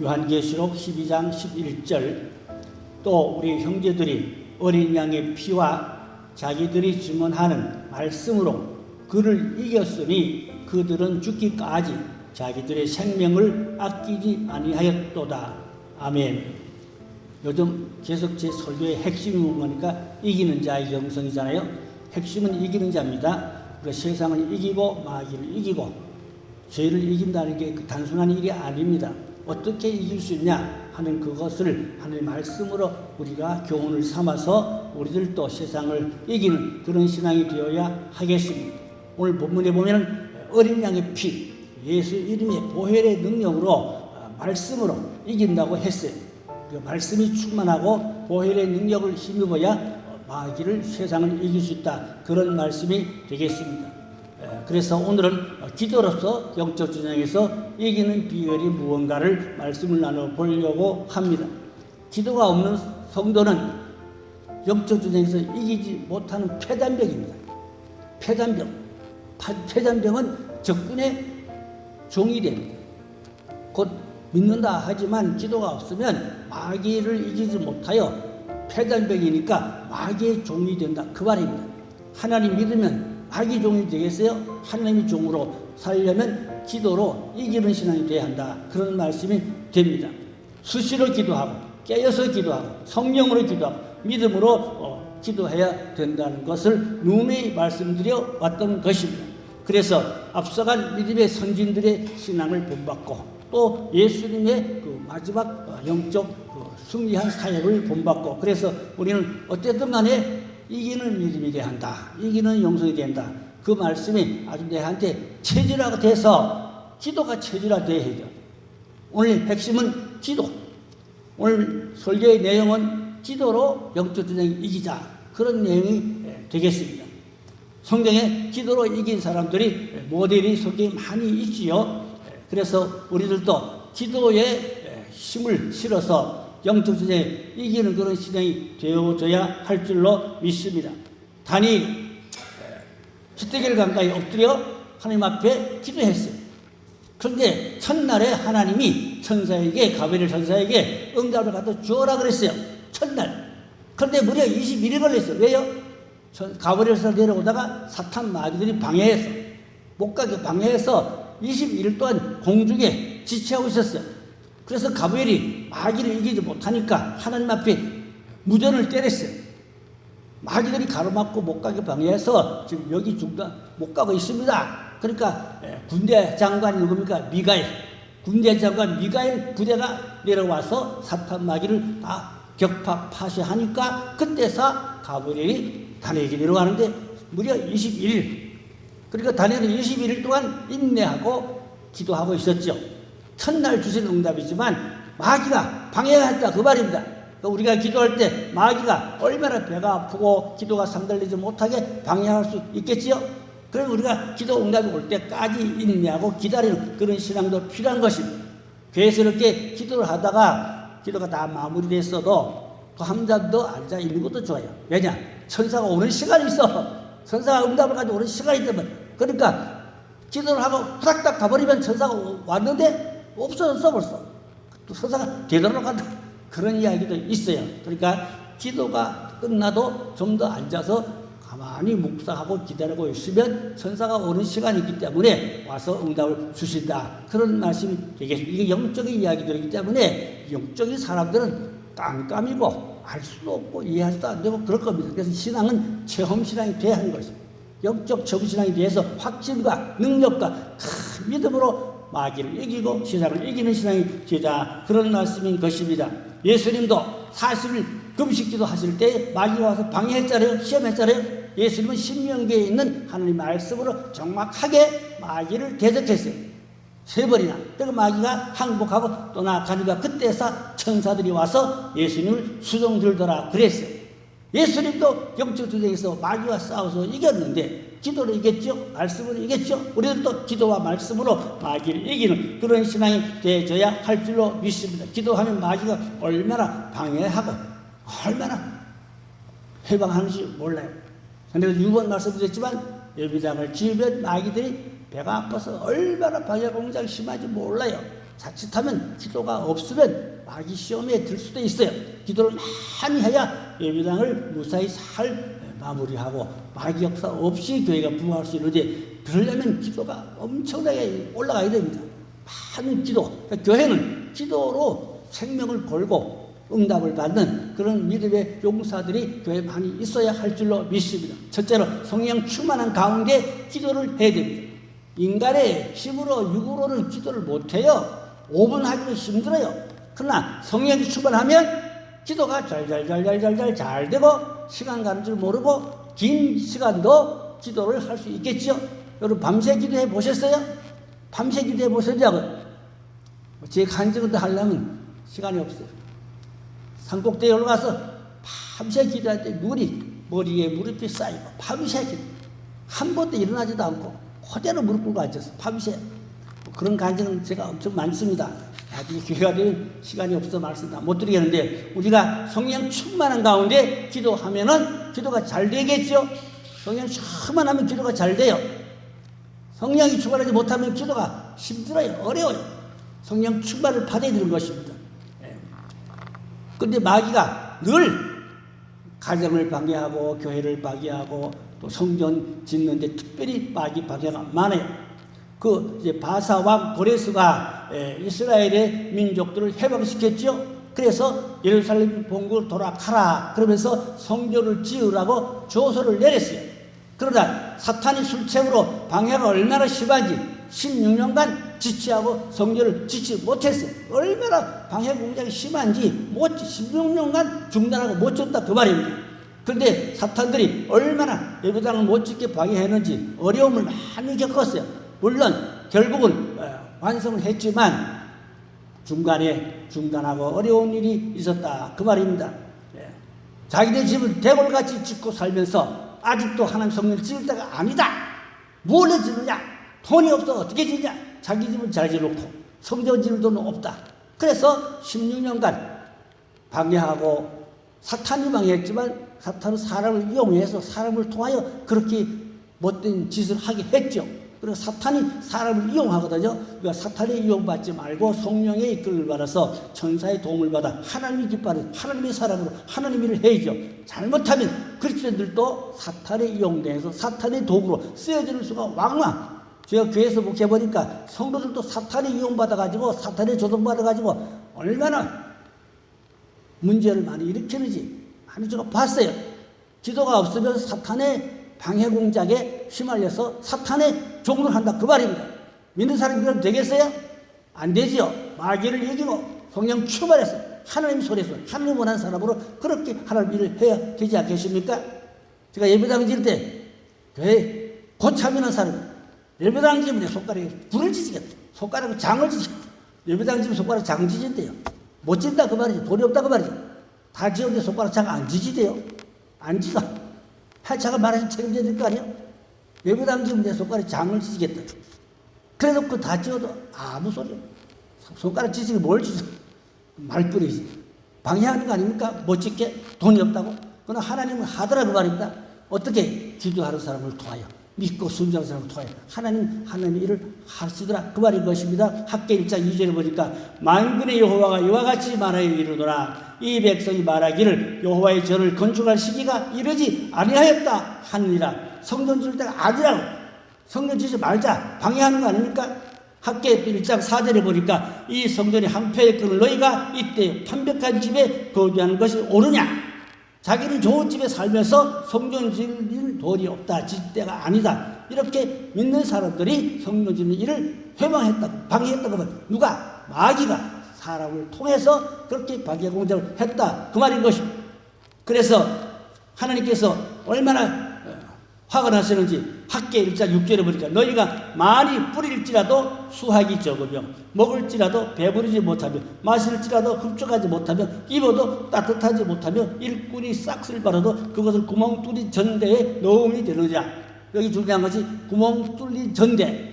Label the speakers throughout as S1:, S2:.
S1: 요한계시록 12장 11절 또 우리 형제들이 어린 양의 피와 자기들이 증언하는 말씀으로 그를 이겼으니 그들은 죽기까지 자기들의 생명을 아끼지 아니하였도다. 아멘. 요즘 계속 제 설교의 핵심이 뭐니까 이기는 자의 영성이잖아요. 핵심은 이기는 자입니다. 그러니까 세상을 이기고 마귀를 이기고 죄를 이긴다는 게 단순한 일이 아닙니다. 어떻게 이길 수 있냐 하는 그것을 하나님의 말씀으로 우리가 교훈을 삼아서 우리들도 세상을 이기는 그런 신앙이 되어야 하겠습니다. 오늘 본문에 보면 어린 양의 피, 예수 이름의 보혈의 능력으로 말씀으로 이긴다고 했어요. 그 말씀이 충만하고 보혈의 능력을 힘입어야 마귀를 세상을 이길 수 있다. 그런 말씀이 되겠습니다. 그래서 오늘은 기도로서 영적 전쟁에서 이기는 비결이 무언가를 말씀을 나눠보려고 합니다. 기도가 없는 성도는 영적 전쟁에서 이기지 못하는 폐단병입니다. 폐단병은 적군의 종이 됩니다. 곧 믿는다 하지만 기도가 없으면 마귀를 이기지 못하여 폐단병이니까 마귀의 종이 된다. 그 말입니다. 하나님 믿으면 마귀 종이 되겠어요? 하나님의 종으로 살려면 기도로 이기는 신앙이 되어야 한다. 그런 말씀이 됩니다. 수시로 기도하고 깨어서 기도하고 성령으로 기도하고 믿음으로 기도해야 된다는 것을 누누이 말씀드려 왔던 것입니다. 그래서 앞서간 믿음의 선진들의 신앙을 본받고 또 예수님의 그 마지막 영적 승리한 사역을 본받고 그래서 우리는 어쨌든 간에 이기는 믿음이 돼야 한다. 이기는 영성이 된다. 그 말씀이 아주 내한테 체질화가 돼서 기도가 체질화돼야 해요. 오늘 핵심은 기도. 오늘 설교의 내용은 기도로 영적 전쟁 이기자. 그런 내용이 되겠습니다. 성경에 기도로 이긴 사람들이 모델이 성경에 많이 있지요. 그래서 우리들도 기도에 힘을 실어서 영적 전쟁에 이기는 그런 신앙이 되어줘야 할 줄로 믿습니다. 다니엘이 히데길 강가에 엎드려 하나님 앞에 기도했어요. 그런데 첫날에 하나님이 천사에게 가브리엘 천사에게 응답을 갖다 주어라 그랬어요. 첫날. 그런데 무려 21일 걸렸어요. 왜요? 가브리엘 천사 내려오다가 사탄 마귀들이 방해해서 못 가게 방해해서 21일 동안 공중에 지체하고 있었어요. 그래서 가브리엘이 마귀를 이기지 못하니까 하나님 앞에 무전을 때렸어요. 마귀들이 가로막고 못 가게 방해해서 지금 여기 중간 못 가고 있습니다. 그러니까 군대 장관이 누굽니까? 미가엘. 군대 장관 미가엘 부대가 내려와서 사탄 마귀를 다 격파 파쇄하니까 그때서 가브리엘이 다니엘에게 내려가는데 무려 21일. 그러니까 다니엘은 21일 동안 인내하고 기도하고 있었죠. 첫날 주신 응답이지만 마귀가 방해했다 그 말입니다. 우리가 기도할 때 마귀가 얼마나 배가 아프고 기도가 상달되지 못하게 방해할 수 있겠지요. 그럼 우리가 기도 응답이 올 때까지 인내하고 기다리는 그런 신앙도 필요한 것입니다. 괴스럽게 기도를 하다가 기도가 다 마무리됐어도 또 한 잔 더 앉아 있는 것도 좋아요. 왜냐? 천사가 오는 시간이 있어. 천사가 응답을 가지고 오는 시간이 있다면 그러니까 기도를 하고 후닥닥 가버리면 천사가 왔는데 없어졌어 벌써. 또 천사가 되돌아간다. 그런 이야기도 있어요. 그러니까 기도가 끝나도 좀 더 앉아서 가만히 묵상하고 기다리고 있으면 천사가 오는 시간이 있기 때문에 와서 응답을 주신다. 그런 말씀이 되겠습니다. 이게 영적인 이야기들이기 때문에 영적인 사람들은 깜깜이고 알 수도 없고 이해하지도 안 되고 그럴 겁니다. 그래서 신앙은 체험신앙이 돼야 하는 것입니다. 영적 체험신앙에 대해서 확신과 능력과 큰 믿음으로 마귀를 이기고 세상을 이기는 신앙이 되자 그런 말씀인 것입니다. 예수님도 40일 금식기도 하실 때 마귀가 와서 방해했잖아요. 시험했잖아요. 예수님은 신명기에 있는 하나님 말씀으로 정확하게 마귀를 대적했어요. 3번이나. 그리고 마귀가 항복하고 또 나가니까 그때서 천사들이 와서 예수님을 수종 들더라 그랬어요. 예수님도 영적 전쟁에서 마귀와 싸워서 이겼는데 기도로 이겼죠. 말씀으로 이겼죠. 우리들도 기도와 말씀으로 마귀를 이기는 그런 신앙이 되어져야 할 줄로 믿습니다. 기도하면 마귀가 얼마나 방해하고 얼마나 해방하는지 몰라요. 그래서 6번 말씀드렸지만 예비당을 지으면 마귀들이 배가 아파서 얼마나 방해 공작이 심한지 몰라요. 자칫하면 기도가 없으면 마귀 시험에 들 수도 있어요. 기도를 많이 해야 예배당을 무사히 잘 마무리하고 마귀 역사 없이 교회가 부흥할 수 있는데, 그러려면 기도가 엄청나게 올라가야 됩니다. 많은 기도. 그러니까 교회는 기도로 생명을 걸고 응답을 받는 그런 믿음의 용사들이 교회에 많이 있어야 할 줄로 믿습니다. 첫째로 성령 충만한 가운데 기도를 해야 됩니다. 인간의 힘으로 육으로는 기도를 못해요. 5분 하기도 힘들어요. 그러나 성령이 충만하면 기도가 잘 되고 시간 가는 줄 모르고 긴 시간도 기도를 할 수 있겠죠. 여러분 밤새 기도해 보셨어요? 밤새 기도해 보셨냐고요? 제 간증을 하려면 시간이 없어요. 산꼭대기에 올라가서 밤새 기도할 때 머리에 무릎이 쌓이고 밤새 기도. 한 번도 일어나지도 않고 그대로 무릎 꿇고 앉았어. 밤새. 그런 간증은 제가 엄청 많습니다. 나중에 교회가 되면 시간이 없어서 말씀 다 못 드리겠는데, 우리가 성령 충만한 가운데 기도하면은 기도가 잘 되겠죠? 성령 충만하면 기도가 잘 돼요. 성령이 충만하지 못하면 기도가 힘들어요. 어려워요. 성령 충만을 받아야 되는 것입니다. 그런데 마귀가 늘 가정을 방해하고 교회를 방해하고 또 성전 짓는데 특별히 마귀 방해가 많아요. 이제 바사 왕 고레스가 이스라엘의 민족들을 해방시켰죠. 그래서 예루살렘 본국을 돌아가라 그러면서 성전을 지으라고 조서를 내렸어요. 그러다 사탄이 술책으로 방해가 얼마나 심한지 16년간 지체하고 성전을 짓지 못했어요. 얼마나 방해 공작이 심한지 16년간 중단하고 못 졌다 그 말입니다. 그런데 사탄들이 얼마나 예배당을 못 짓게 방해했는지 어려움을 많이 겪었어요. 물론 결국은 완성을 했지만 중간에 중단하고 어려운 일이 있었다 그 말입니다. 자기네 집을 대궐같이 짓고 살면서 아직도 하나님 성전을 지을 때가 아니다. 뭘 짓느냐? 돈이 없어 어떻게 짓냐? 자기 집은 잘 지어놓고 성전 지을 돈은 없다. 그래서 16년간 방해하고 사탄이 방해했지만 사탄은 사람을 이용해서 사람을 통하여 그렇게 못된 짓을 하게 했죠. 그리고 사탄이 사람을 이용하거든요. 그러니까 사탄이 이용받지 말고 성령의 이끌을 받아서 천사의 도움을 받아 하나님이 기뻐하는 하나님의 사람으로 하나님 일을 해야죠. 잘못하면 그리스도인들도 사탄에 이용돼서 사탄의 도구로 쓰여지는 수가 왕왕. 제가 교회에서 목회해보니까 성도들도 사탄에 이용받아가지고 사탄에 조종받아가지고 얼마나 문제를 많이 일으키는지 많이 제가 봤어요. 기도가 없으면 사탄의 방해 공작에 휘말려서 사탄의 종을 한다 그 말입니다. 믿는 사람이 그럼 되겠어요? 안 되지요. 마귀를 이기고 성령 충만해서 하나님 소리에서 하나님 원하는 사람으로 그렇게 하나님 일을 해야 되지 않겠습니까? 제가 예배당 지을 때 교회 고참이는 사람이 예배당 지으면 손가락에 불을 지지겠다. 손가락에 장을 지지겠다. 예배당 지으면 손가락에 장 지진대요. 못 짓다 그 말이죠. 돈이 없다 그 말이죠. 다 지었는데 손가락 장 안 지지대요. 안 지가. 하차가 말하신 책임져야 될 거 아니에요? 예배당 지으면 내 손가락에 장을 지지겠다. 그래놓고 다 지어도 아무 소리야. 손가락 지지기 뭘 지져. 말뿐이지. 방해하는 거 아닙니까? 못 짓게 돈이 없다고. 그러나 하나님은 하더라 그 말입니다. 어떻게 기도하는 사람을 통하여 믿고 순종하는 사람을 통하여 하나님 일을 하시더라 그 말인 것입니다. 학계 1장 2절에 보니까 만군의 여호와가 이와 같이 말하여 이르노라. 이 백성이 말하기를 여호와의 전을 건축할 시기가 이르지 아니하였다 하느니라. 성전 지을 때가 아니라고. 성전 짓지 말자 방해하는 거 아닙니까? 학계 1장 4절에 보니까 이 성전이 한패에 끓을 너희가 이때 판벽한 집에 거주하는 것이 옳으냐. 자기는 좋은 집에 살면서 성전 지을 돈이 없다. 짓 때가 아니다. 이렇게 믿는 사람들이 성전 짓는 일을 회방했다고 방해했다고 하면 누가? 마귀가 사람을 통해서 그렇게 방해 공작을 했다. 그 말인 것입니다. 그래서 하나님께서 얼마나 화가 나시는지 학계 1장 6절에 보니까 너희가 많이 뿌릴지라도 수확이 적으며 먹을지라도 배부르지 못하며 마실지라도 흡족하지 못하며 입어도 따뜻하지 못하며 일꾼이 싹쓸 바라도 그것을 구멍 뚫린 전대에 넣음이 되느냐. 여기 중요한 것이 구멍 뚫린 전대.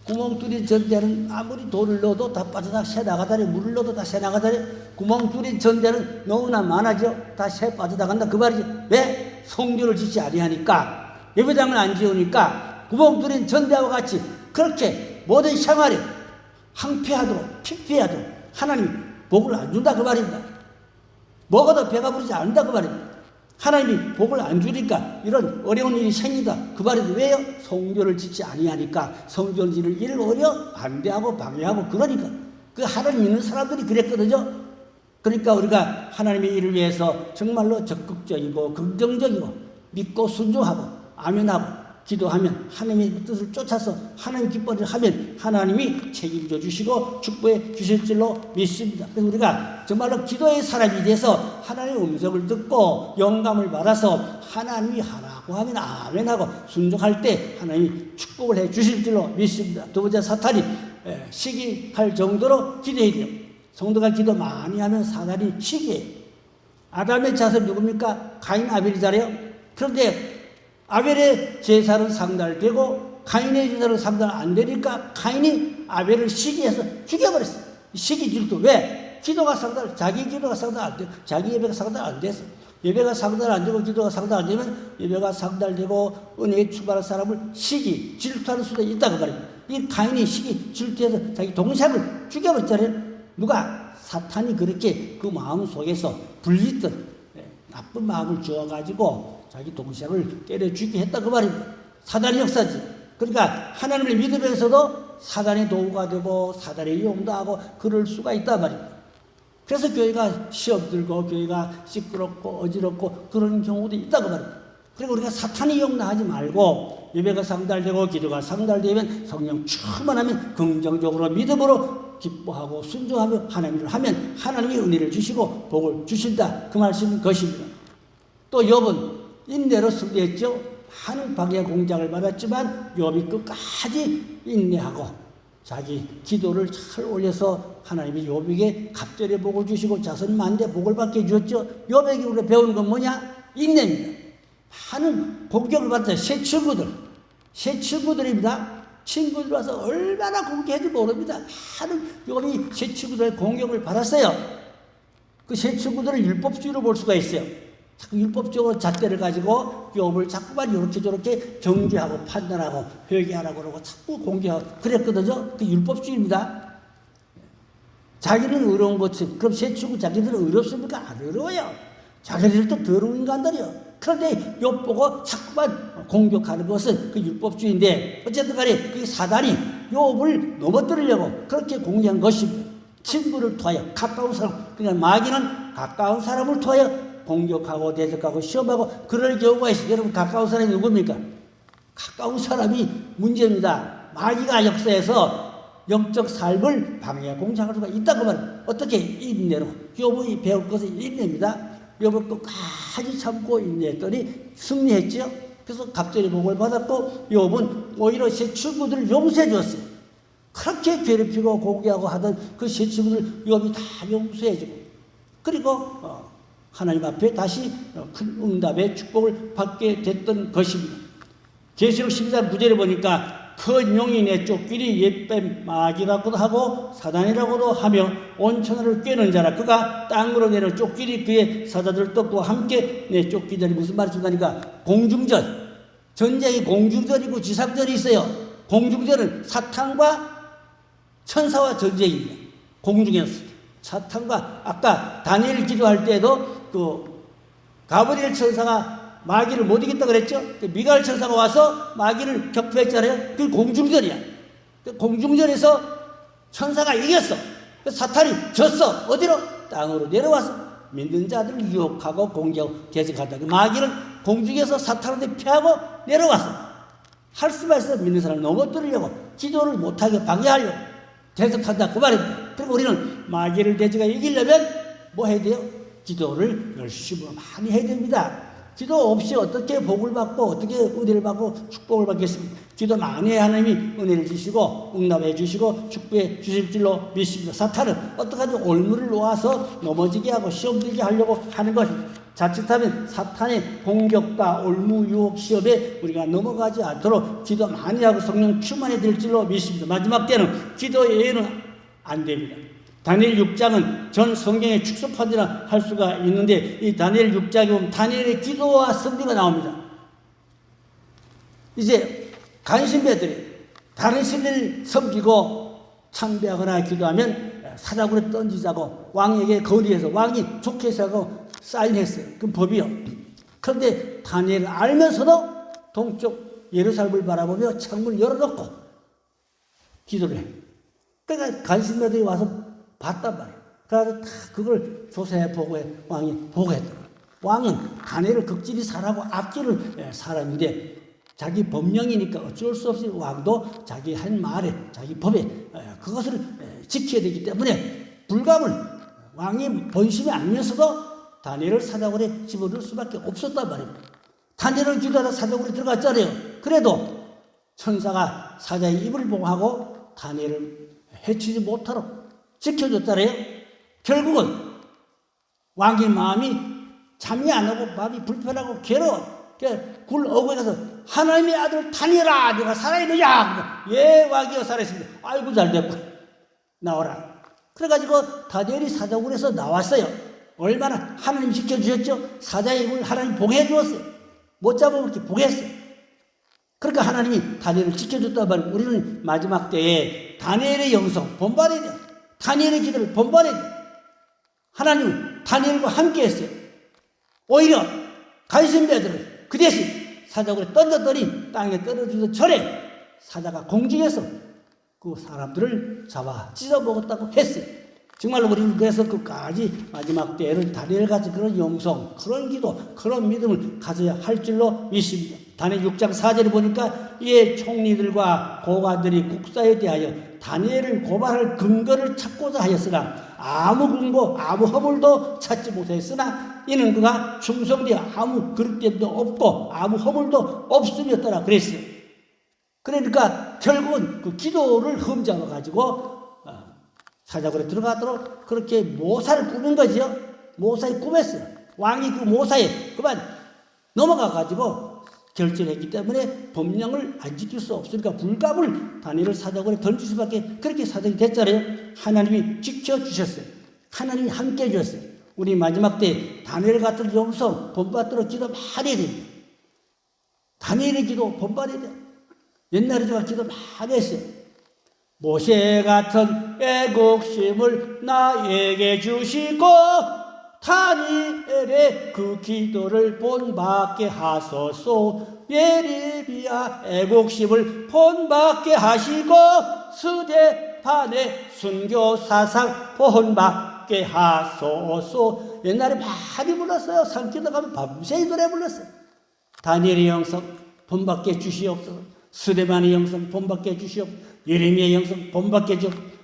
S1: 구멍 뚫린 전대는 아무리 돌을 넣어도 다 빠져나 새나가다니 물을 넣어도 다 새나가다니 구멍 뚫린 전대는 너무나 많아져 다 새 빠져나간다 그 말이지. 왜? 성전을 짓지 아니하니까. 예배당을 안 지으니까 구멍 뚫린 전대와 같이 그렇게 모든 생활이 항폐하도록 피폐하도록 하나님이 복을 안 준다 그 말입니다. 먹어도 배가 부르지 않는다 그 말입니다. 하나님이 복을 안 주니까 이런 어려운 일이 생긴다 그 말인데 왜요? 성전을 짓지 아니하니까 성전 짓는 일을 오히려 반대하고 방해하고 그러니까 그 하나님 믿는 사람들이 그랬거든요. 그러니까 우리가 하나님의 일을 위해서 정말로 적극적이고 긍정적이고 믿고 순종하고 아멘하고 기도하면 하나님의 뜻을 쫓아서 하나님 기뻐를 하면 하나님이 책임져 주시고 축복해 주실 줄로 믿습니다. 그래서 우리가 정말로 기도의 사람이 돼서 하나님의 음성을 듣고 영감을 받아서 하나님이 하라고 하면 아멘하고 순종할 때 하나님이 축복을 해 주실 줄로 믿습니다. 두 번째, 사탄이 시기할 정도로 기도해야 돼요. 성도가 기도 많이 하면 사단이 시기해요. 아담의 자손 누굽니까? 가인, 아벨이잖아요. 그런데 아벨의 제사는 상달되고 가인의 제사는 상달 안 되니까 가인이 아벨을 시기해서 죽여버렸어요. 시기 질투. 왜? 기도가 상달, 자기 기도가 상달 안 돼. 자기 예배가 상달 안 돼서. 예배가 상달 안 되고 기도가 상달 안 되면 예배가 상달되고 은혜에 출발할 사람을 시기, 질투하는 수도 있다고 말입니다. 이 가인이 시기, 질투해서 자기 동생을 죽여버렸잖아요. 누가? 사탄이 그렇게 그 마음 속에서 불리던 나쁜 마음을 주어가지고 자기 동생을 때려 죽게 했다 그 말입니다. 사단의 역사지. 그러니까 하나님을 믿으면서도 사단의 도구가 되고 사단의 이용도 하고 그럴 수가 있단 말입니다. 그래서 교회가 시험 들고 교회가 시끄럽고 어지럽고 그런 경우도 있다고 말입니다. 그리고 우리가 사탄의 이용하지 말고 예배가 상달되고 기도가 상달되면 성령 충만하면 긍정적으로 믿음으로 기뻐하고 순종하며 하나님을 하면 하나님이 은혜를 주시고 복을 주신다 그 말씀인 것입니다. 또 욥은 인내로 승리했죠. 많은 방해 공작을 받았지만 욥이 끝까지 인내하고 자기 기도를 잘 올려서 하나님이 욥에게 갑절의 복을 주시고 자손 만대 복을 받게 해주셨죠. 욥에게 우리가 배우는 건 뭐냐? 인내입니다. 많은 공격을 받았어요. 새 친구들입니다. 친구들 와서 얼마나 공격해도 모릅니다. 많은 욥이 새 친구들의 공격을 받았어요. 그 새 친구들을 율법주의로 볼 수가 있어요. 자꾸 율법적으로 잣대를 가지고 욥을 자꾸만 이렇게 저렇게 정죄하고 판단하고 회개하라고 그러고 자꾸 공개하고 그랬거든요. 그 율법주의입니다. 자기는 의로운 것이 그럼 새 친구 자기들은 의롭습니까? 안 의로워요. 자기들도 더러운 인간들이요. 그런데 욥 보고 자꾸만 공격하는 것은 그 율법주의인데 어쨌든 간에 그 사단이 욥을 넘어뜨리려고 그렇게 공개한 것입니다. 친구를 통하여 가까운 사람, 그냥 마귀는 가까운 사람을 통하여 공격하고 대적하고 시험하고 그럴 경우가 있어요. 여러분 가까운 사람이 누굽니까? 가까운 사람이 문제입니다. 마귀가 역사에서 영적 삶을 방해 공작할 수가 있다고 말합니다. 어떻게? 인내로. 욥이 배울 것은 인내입니다. 욥을 끝까지 참고 인내했더니 승리했죠. 그래서 갑절의 복을 받았고 욥은 오히려 새 친구들을 용서해 주었어요. 그렇게 괴롭히고 공개하고 하던 그 새 친구들 욥이 다 용서해 주고 그리고 하나님 앞에 다시 큰 응답의 축복을 받게 됐던 것입니다. 계시록 12장 9절에 보니까 큰 용이 내쫓기리 옛뱀 마귀라고도 하고 사단이라고도 하며 온 천하를 꿰는 자라 그가 땅으로 내려 쫓기리 그의 사자들도 그와 함께 내쫓기더니 무슨 말이 중요하니까 공중전 전쟁이 공중전이고 지상전이 있어요. 공중전은 사탄과 천사와 전쟁입니다. 공중에서 사탄과 아까 다니엘 기도할 때도 그 가브리엘 천사가 마귀를 못 이겼다 그랬죠? 미가엘 천사가 와서 마귀를 격파했잖아요. 그 공중전이야. 그 공중전에서 천사가 이겼어. 사탄이 졌어. 어디로? 땅으로 내려와서 믿는 자들을 유혹하고 공격하고 대적한다. 마귀는 공중에서 사탄한테 피하고 내려와서 할 수만 있어 믿는 사람을 넘어뜨리려고 기도를 못하게 방해하려고 대적한다. 그 말입니다. 그리고 우리는 마귀를 대적해 이기려면 뭐 해야 돼요? 기도를 열심히 많이 해야 됩니다. 기도 없이 어떻게 복을 받고 어떻게 은혜를 받고 축복을 받겠습니까? 기도 많이 해야 하나님이 은혜를 주시고 응답해 주시고 축복해 주실 줄로 믿습니다. 사탄은 어떡하든 올무를 놓아서 넘어지게 하고 시험 들게 하려고 하는 것입니다. 자칫하면 사탄의 공격과 올무 유혹 시험에 우리가 넘어가지 않도록 기도 많이 하고 성령 충만해 될 줄로 믿습니다. 마지막 때는 기도 외에는 안 됩니다. 다니엘 6장은 전 성경의 축소판이라 할 수가 있는데 이 다니엘 6장에 보면 다니엘의 기도와 승리가 나옵니다. 이제 간신배들이 다른 신을 섬기고 참배하거나 기도하면 사자굴에 던지자고 왕에게 건의해서 왕이 좋게 생각하고 사인했어요. 그 법이요. 그런데 다니엘은 알면서도 동쪽 예루살렘을 바라보며 창문을 열어놓고 기도를 해. 그러니까 간신배들이 와서 봤단 말이에요. 그래서 다 그걸 조사해 보고해 왕이 보고했더라. 왕은 다니엘을 극진히 사랑하고 아끼는 사람인데 자기 법령이니까 어쩔 수 없이 왕도 자기 한 말에 자기 법에 그것을 지켜야 되기 때문에 불감을 왕이 본심이 아니면서도 다니엘을 사자굴에 집어넣을 수밖에 없었단 말입니다. 다니엘은 기도하다 사자굴에 들어갔잖아요. 그래도 천사가 사자의 입을 봉하고 다니엘을 해치지 못하도록 지켜줬잖아요. 결국은 왕의 마음이 잠이 안 오고 마음이 불편하고 괴로워. 굴 어구에 가서 하나님의 아들 다니엘아 네가 살아있느냐? 예 왕이여 살아있습니다. 아이고 잘됐고 나오라. 그래가지고 다니엘이 사자굴에서 나왔어요. 얼마나 하나님 지켜주셨죠? 사자의 입을 하나님 봉해 주었어요. 못 잡아먹게 봉했어요. 그러니까 하나님이 다니엘을 지켜줬단 말이에요. 우리는 마지막 때에 다니엘의 영성 본받아야 돼요. 다니엘의 기도를 본받아야 돼요. 하나님은 다니엘과 함께 했어요. 오히려 간신배들을 그 대신 사자굴에 던졌더니 땅에 떨어지던 전에 사자가 공중에서 그 사람들을 잡아 찢어먹었다고 했어요. 정말로 우리는 그래서 끝까지 마지막 때에는 다니엘같이 그런 영성, 그런 기도, 그런 믿음을 가져야 할 줄로 믿습니다. 다니엘 6장 4절에 보니까 이에 총리들과 고관들이 국사에 대하여 다니엘을 고발할 근거를 찾고자 하였으나 아무 근거, 아무 허물도 찾지 못했으나 이는 그가 충성되어 아무 그릇됨도 없고 아무 허물도 없음이었더라 그랬어요. 그러니까 결국은 그 기도를 흠잡아 가지고 사자굴에 들어가도록 그렇게 모사를 꾸민 거지요. 모사에 꾸몄어요. 왕이 그 모사에 그만 넘어가 가지고 결정했기 때문에 법령을 안 지킬 수 없으니까 불감을 다니엘을 사자굴에 던질 수밖에 그렇게 사정이 됐잖아요. 하나님이 지켜주셨어요. 하나님이 함께 해주셨어요. 우리 마지막 때 다니엘 같은 영성 본받도록 기도 많이 해야 됩니다. 다니엘의 기도 본받아야 돼요. 옛날에 제가 기도 많이 했어요. 모세 같은 애국심을 나에게 주시고 다니엘의 그 기도를 본받게 하소서. 예레미야 애국심을 본받게 하시고 스데반의 순교 사상 본받게 하소서. 옛날에 많이 불렀어요. 산기도 가면 밤새 이 노래 불렀어요. 다니엘의 영성 본받게 주시옵소서. 스데반의 영성 본받게 주시옵소서. 예레미야의 영성 본받게 주시옵소서.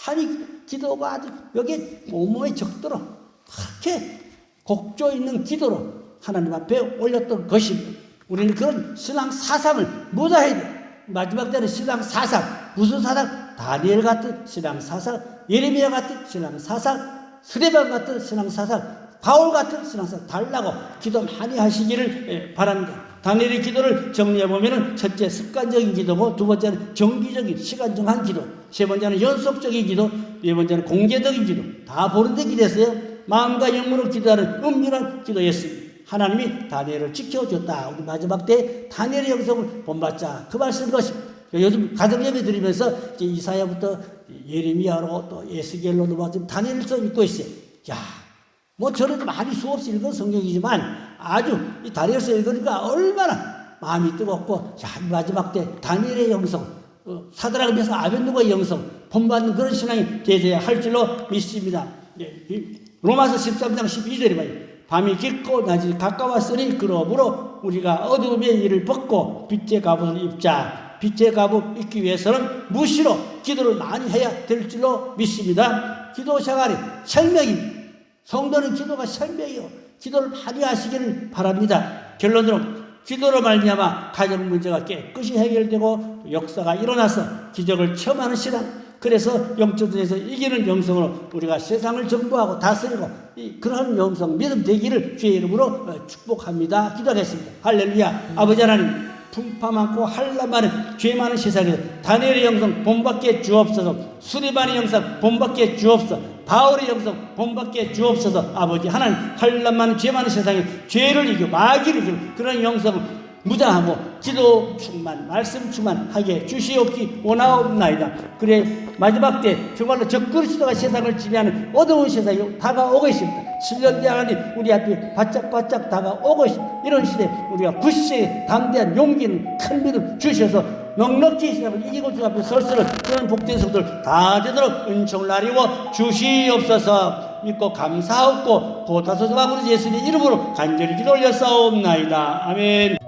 S1: 많이 기도가 아주 여기 온몸에 적도록 그렇게 곡조 있는 기도로 하나님 앞에 올렸던 것입니다. 우리는 그런 신앙 사상을 묻어야 돼요. 마지막 때는 신앙 사상, 무슨 사상? 다니엘 같은 신앙 사상, 예레미야 같은 신앙 사상, 스데반 같은 신앙 사상, 바울 같은 신앙 사상 달라고 기도 많이 하시기를 바랍니다. 다니엘의 기도를 정리해보면 첫째 습관적인 기도고 두 번째는 정기적인 시간 정한 기도, 세 번째는 연속적인 기도, 네 번째는 공개적인 기도 다 보는데 기도했어요. 마음과 영으로 기도하는 은밀한 기도였습니다. 하나님이 다니엘을 지켜줬다. 우리 마지막 때 다니엘의 영성을 본받자. 그 말씀인 것입니다. 요즘 가정예배 드리면서 이제 이사야부터 예레미야로 또 에스겔로 넘어가서 다니엘서 읽고 있어요. 야, 뭐 저는 많이 수없이 읽은 성경이지만 아주 이 다니엘서 읽으니까 얼마나 마음이 뜨겁고, 야, 마지막 때 다니엘의 영성, 사드락 메삭 아벳느고의 영성 본받는 그런 신앙이 되어야 할 줄로 믿습니다. 로마서 13장 12절에 말이에요. 밤이 깊고 낮이 가까웠으니 그러므로 우리가 어두움의 일을 벗고 빛의 갑옷을 입자. 빛의 갑옷 입기 위해서는 무시로 기도를 많이 해야 될 줄로 믿습니다. 기도 생활이 생명입니다. 성도는 기도가 생명이요. 기도를 많이 하시기를 바랍니다. 결론으로 기도로 말미암아 가정 문제가 깨끗이 해결되고 역사가 일어나서 기적을 체험하는 시간. 그래서 영적에서 이기는 영성으로 우리가 세상을 정부하고 다스리고 그런 영성 믿음 되기를 주의 이름으로 축복합니다. 기도하겠습니다. 할렐루야. 아버지 하나님, 풍파 많고 한란 많은 죄 많은 세상에서 다니엘의 영성 본받게 주옵소서. 스데반의 영성 본받게 주옵소서. 바울의 영성 본받게 주옵소서. 아버지 하나님, 한란 많은 죄 많은 세상에 죄를 이기고 마귀를 이기고 그런 영성을 무장하고 기도 충만, 말씀 충만하게 주시옵기 원하옵나이다. 그래 마지막 때 정말로 적그리스도가 세상을 지배하는 어두운 세상이 다가오고 있습니다. 7년 뒤 하나님 우리 앞에 바짝바짝 다가오고 있습니다. 이런 시대 우리가 굳세 담대한 용기는 큰 믿음 주셔서 넉넉히 세상을 이기고 주 앞에 설 수 있는 그런 복된 성도들 다 되도록 은총을 나리워 주시옵소서. 믿고 감사하옵고 보다소서 아버지 예수님 이름으로 간절히 기도 올렸사옵나이다. 아멘.